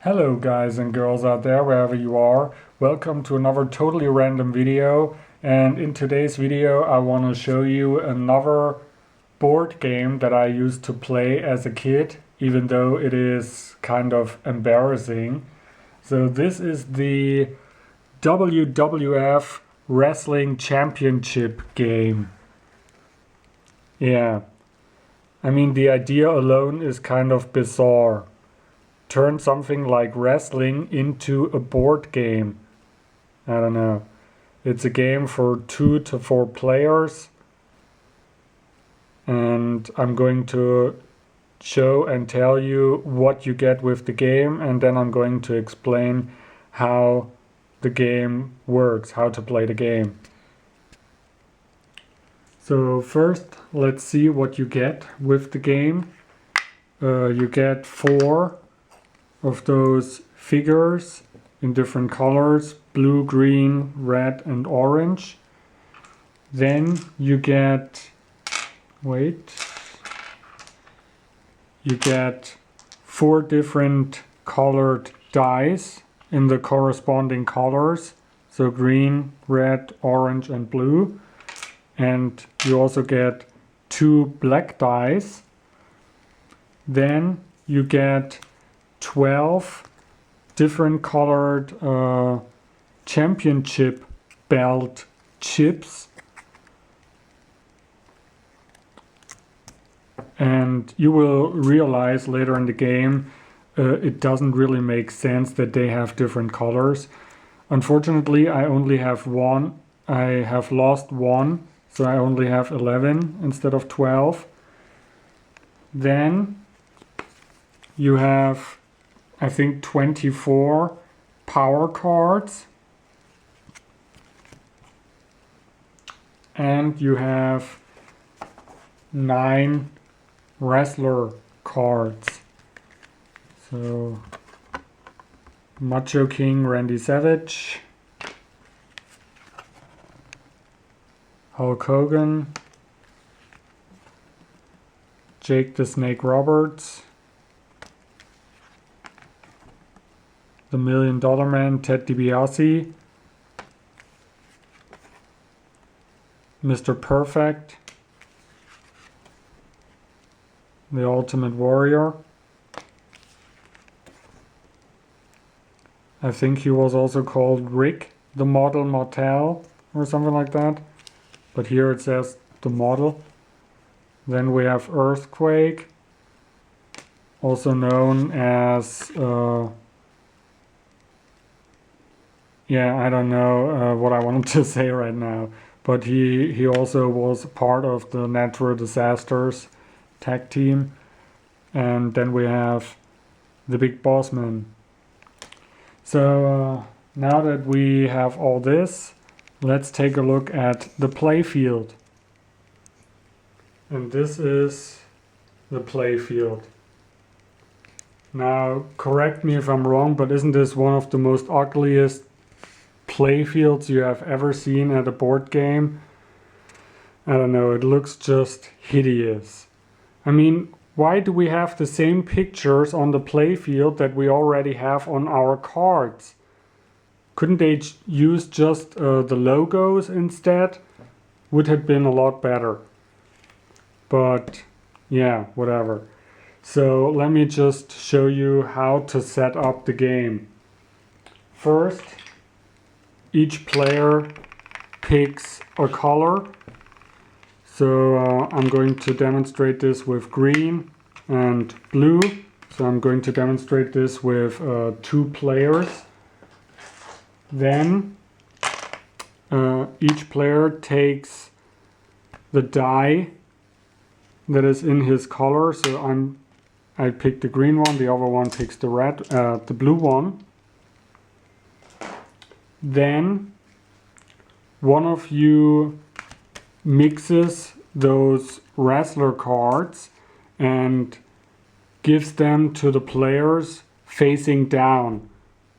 Hello guys and girls out there, wherever you are. Welcome to another totally random video, and in today's video I want to show you another board game that I used to play as a kid, even though it is kind of embarrassing. So this is the WWF Wrestling Championship game. Yeah, I mean the idea alone is kind of bizarre. Turn something like wrestling into a board game. I don't know. It's a game for 2 to 4 players. And I'm going to show and tell you what you get with the game, and then I'm going to explain how the game works, how to play the game. So first, let's see what you get with the game. You get 4 of those figures in different colors: blue, green, red and orange. Then you get you get 4 different colored dice in the corresponding colors, so green, red, orange and blue. And you also get 2 black dice. Then you get 12 different colored championship belt chips, and you will realize later in the game it doesn't really make sense that they have different colors. Unfortunately, I only have one. I have lost one, so I only have 11 instead of 12. Then you have, I think, 24 power cards, and you have 9 wrestler cards. So Macho King Randy Savage, Hulk Hogan, Jake the Snake Roberts, the $1 Million Man Ted DiBiase, Mr. Perfect, the Ultimate Warrior. I think he was also called Rick the Model Martel or something like that, but here it says the model. Then we have Earthquake, also known as I don't know what I wanted to say right now, but he also was part of the Natural Disasters tag team. And then we have the Big Boss Man. So now that we have all this, let's take a look at the play field. And this is the play field. Now, correct me if I'm wrong, but isn't this one of the most ugliest play fields you have ever seen at a board game? I don't know, it looks just hideous. I mean, why do we have the same pictures on the play field that we already have on our cards? Couldn't they use just the logos instead? Would have been a lot better. But yeah, whatever. So let me just show you how to set up the game. First, each player picks a color. So I'm going to demonstrate this with green and blue. So I'm going to demonstrate this with 2 players. Then each player takes the die that is in his color. So I pick the green one, the other one picks the blue one. Then one of you mixes those wrestler cards and gives them to the players facing down.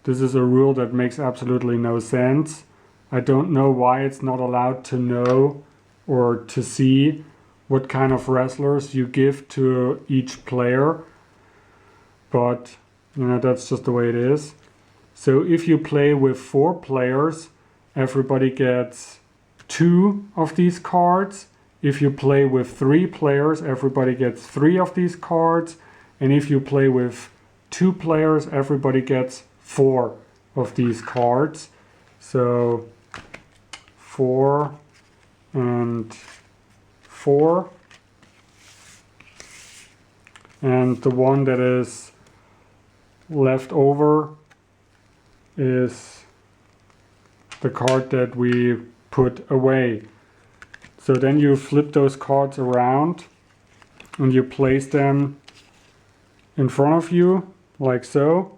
This is a rule that makes absolutely no sense. I don't know why it's not allowed to know or to see what kind of wrestlers you give to each player, but You know, that's just the way it is. So if you play with 4 players, everybody gets 2 of these cards. If you play with 3 players, everybody gets 3 of these cards. And if you play with 2 players, everybody gets 4 of these cards. So 4 and 4. And the one that is left over is the card that we put away. So then you flip those cards around and you place them in front of you like so.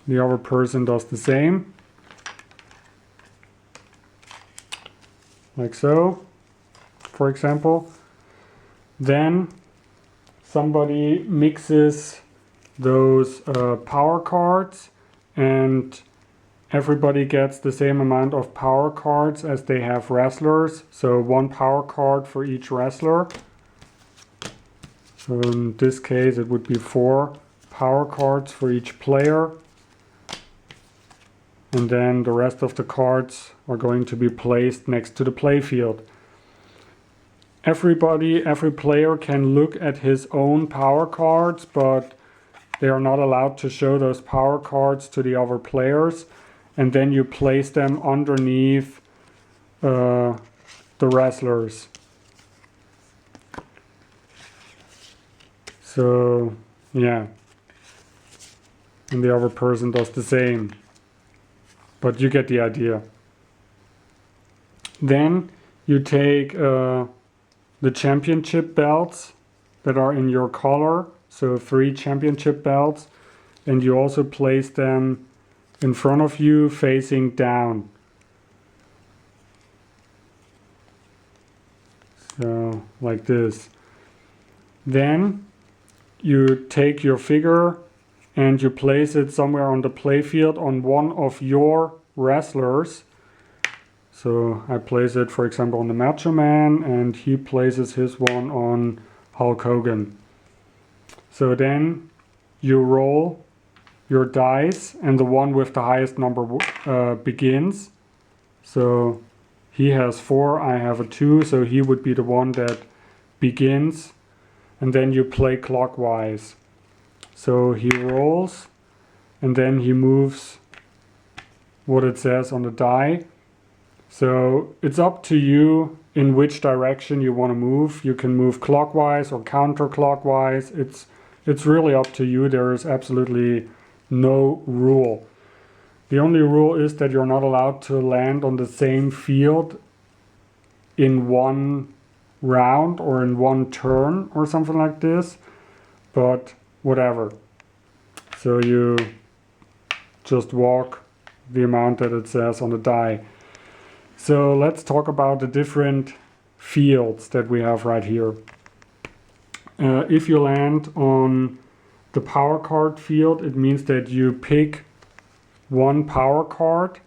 The other person does the same, like so, for example. Then somebody mixes those power cards, and everybody gets the same amount of power cards as they have wrestlers. So 1 power card for each wrestler. So in this case it would be 4 power cards for each player. And then the rest of the cards are going to be placed next to the playfield. Every player can look at his own power cards, but they are not allowed to show those power cards to the other players. And then you place them underneath the wrestlers. So, yeah. And the other person does the same. But you get the idea. Then you take the championship belts that are in your color. So 3 championship belts. And you also place them in front of you facing down. So like this. Then you take your figure and you place it somewhere on the playfield on one of your wrestlers. So I place it, for example, on the Macho Man, and he places his one on Hulk Hogan. So then you roll your dice, and the one with the highest number begins. So he has 4, I have a 2, so he would be the one that begins. And then you play clockwise. So he rolls, and then he moves what it says on the die. So it's up to you in which direction you want to move. You can move clockwise or counterclockwise. It's really up to you. There is absolutely no rule. The only rule is that you're not allowed to land on the same field in one round or in one turn or something like this, but whatever. So you just walk the amount that it says on the die. So let's talk about the different fields that we have right here. If you land on the power card field, it means that you pick 1 power card.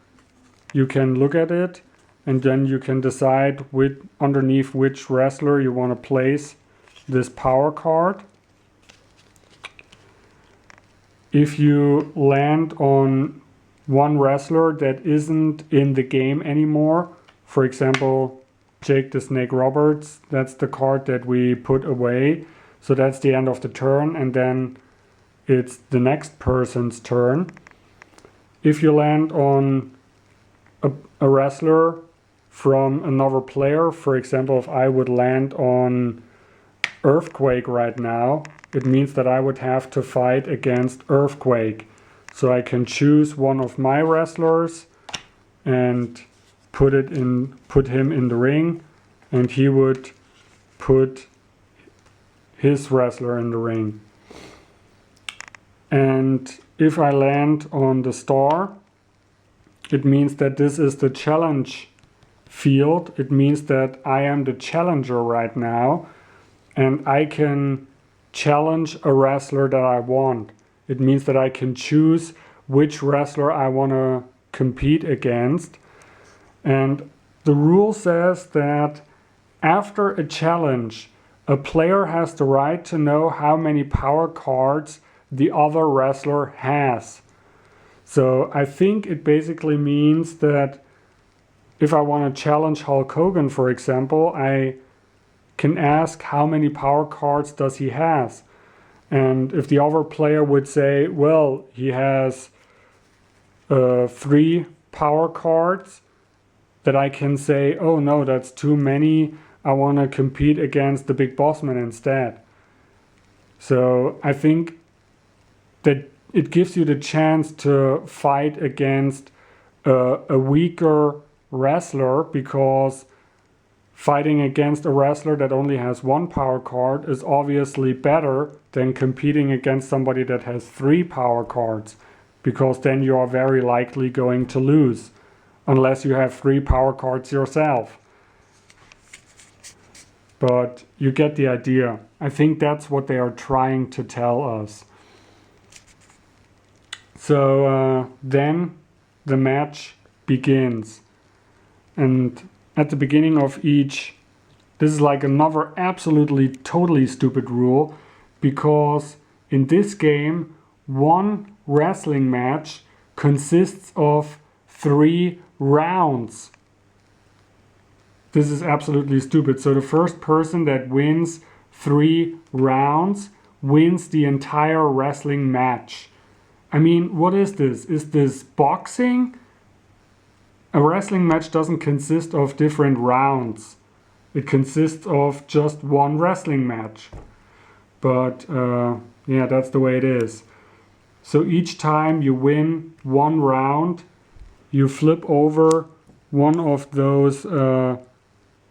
You can look at it, and then you can decide underneath which wrestler you want to place this power card. If you land on 1 wrestler that isn't in the game anymore, for example, Jake the Snake Roberts, that's the card that we put away. So that's the end of the turn, and then it's the next person's turn. If you land on a wrestler from another player, for example, if I would land on Earthquake right now, it means that I would have to fight against Earthquake. So I can choose one of my wrestlers and put him in the ring, and he would put his wrestler in the ring. And if I land on the star, it means that this is the challenge field. It means that I am the challenger right now, and I can challenge a wrestler that I want. It means that I can choose which wrestler I want to compete against. And the rule says that after a challenge, a player has the right to know how many power cards the other wrestler has. So I think it basically means that if I want to challenge Hulk Hogan, for example, I can ask how many power cards does he has. And if the other player would say, well, he has 3 power cards, that I can say, oh no, that's too many. I want to compete against the Big Boss Man instead. So I think that it gives you the chance to fight against a weaker wrestler, because fighting against a wrestler that only has 1 power card is obviously better than competing against somebody that has 3 power cards, because then you are very likely going to lose unless you have 3 power cards yourself. But you get the idea. I think that's what they are trying to tell us. So then the match begins. And at the beginning of each, this is like another absolutely totally stupid rule, because in this game, one wrestling match consists of 3 rounds. This is absolutely stupid. So the first person that wins 3 rounds wins the entire wrestling match. I mean, what is this? Is this boxing? A wrestling match doesn't consist of different rounds. It consists of just one wrestling match. But yeah, that's the way it is. So each time you win 1 round, you flip over one of those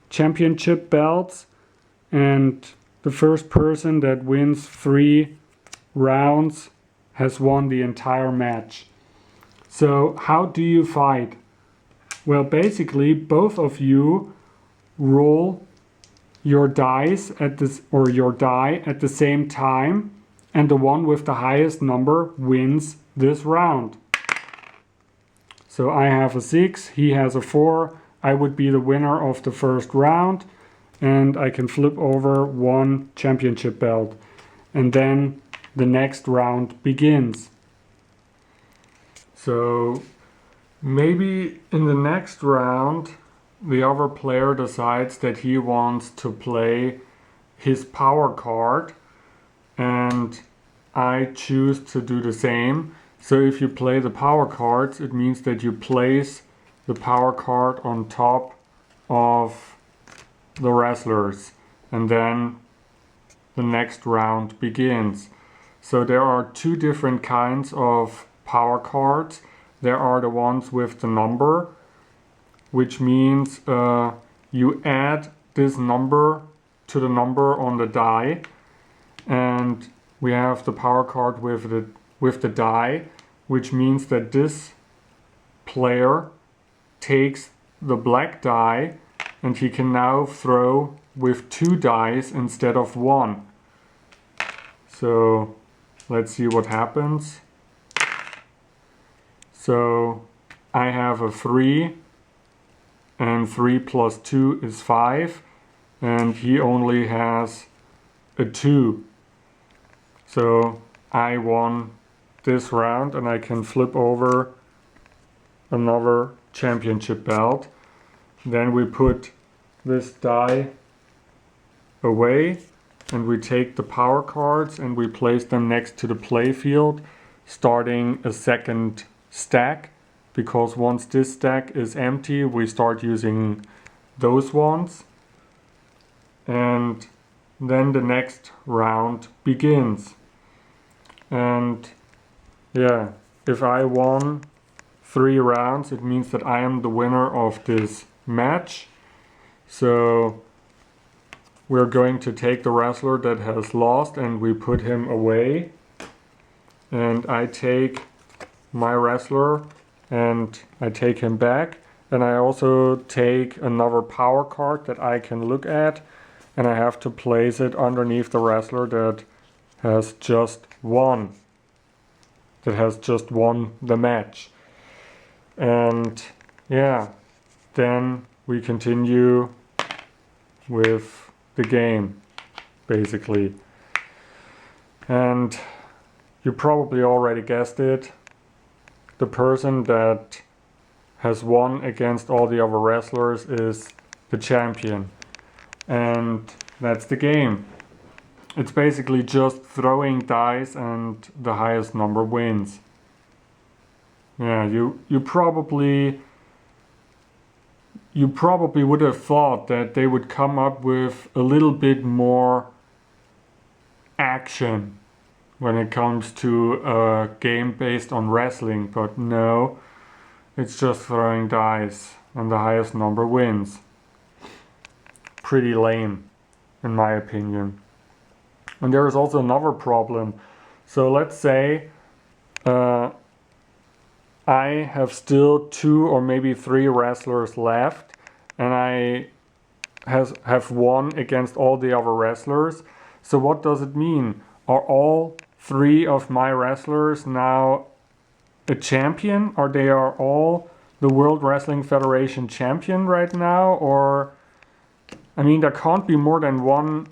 championship belts, and the first person that wins 3 rounds has won the entire match. So how do you fight? Well, basically both of you roll your dice your die at the same time, and the one with the highest number wins this round. So I have a 6, he has a 4, I would be the winner of the first round, and I can flip over 1 championship belt. And then the next round begins. So maybe in the next round, the other player decides that he wants to play his power card, and I choose to do the same. So if you play the power cards, it means that you place the power card on top of the wrestlers, and then the next round begins. So there are 2 different kinds of power cards. There are the ones with the number, which means you add this number to the number on the die, and we have the power card with the die, which means that this player takes the black die and he can now throw with 2 dice instead of 1. So let's see what happens. So I have a 3, and 3 plus 2 is 5, and he only has a 2. So I won this round, and I can flip over another championship belt. Then we put this die away, and we take the power cards and we place them next to the play field, starting a second stack, because once this stack is empty, we start using those ones. And then the next round begins. And yeah, if I won 3 rounds, it means that I am the winner of this match. So we're going to take the wrestler that has lost and we put him away. And I take my wrestler and I take him back. And I also take another power card that I can look at, and I have to place it underneath the wrestler that has just won. That has just won the match. And yeah, then we continue with the game, basically. And You probably already guessed it. The person that has won against all the other wrestlers is the champion. And that's the game. It's basically just throwing dice and the highest number wins. Yeah, you probably would have thought that they would come up with a little bit more action when it comes to a game based on wrestling, but no, it's just throwing dice and the highest number wins. Pretty lame, in my opinion. And there is also another problem. So let's say I have still 2 or maybe 3 wrestlers left, and I have won against all the other wrestlers. So what does it mean? Are all 3 of my wrestlers now a champion? Or they are all the World Wrestling Federation champion right now? Or, I mean, there can't be more than one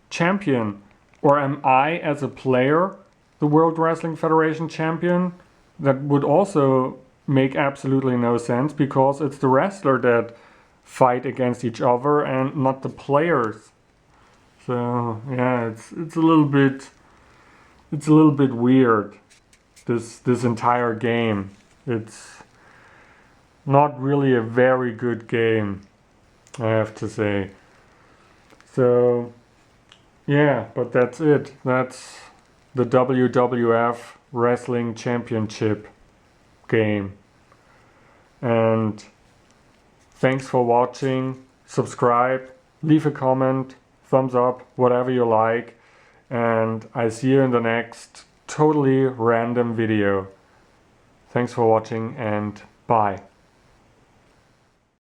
champion. Or am I, as a player, the World Wrestling Federation champion? That would also make absolutely no sense, because it's the wrestler that fight against each other and not the players. So yeah, it's a little bit weird, this entire game. It's not really a very good game, I have to say. So yeah, but that's it. That's the WWF Wrestling Championship game. And thanks for watching. Subscribe, leave a comment, thumbs up, whatever you like. And I see you in the next totally random video. Thanks for watching and bye.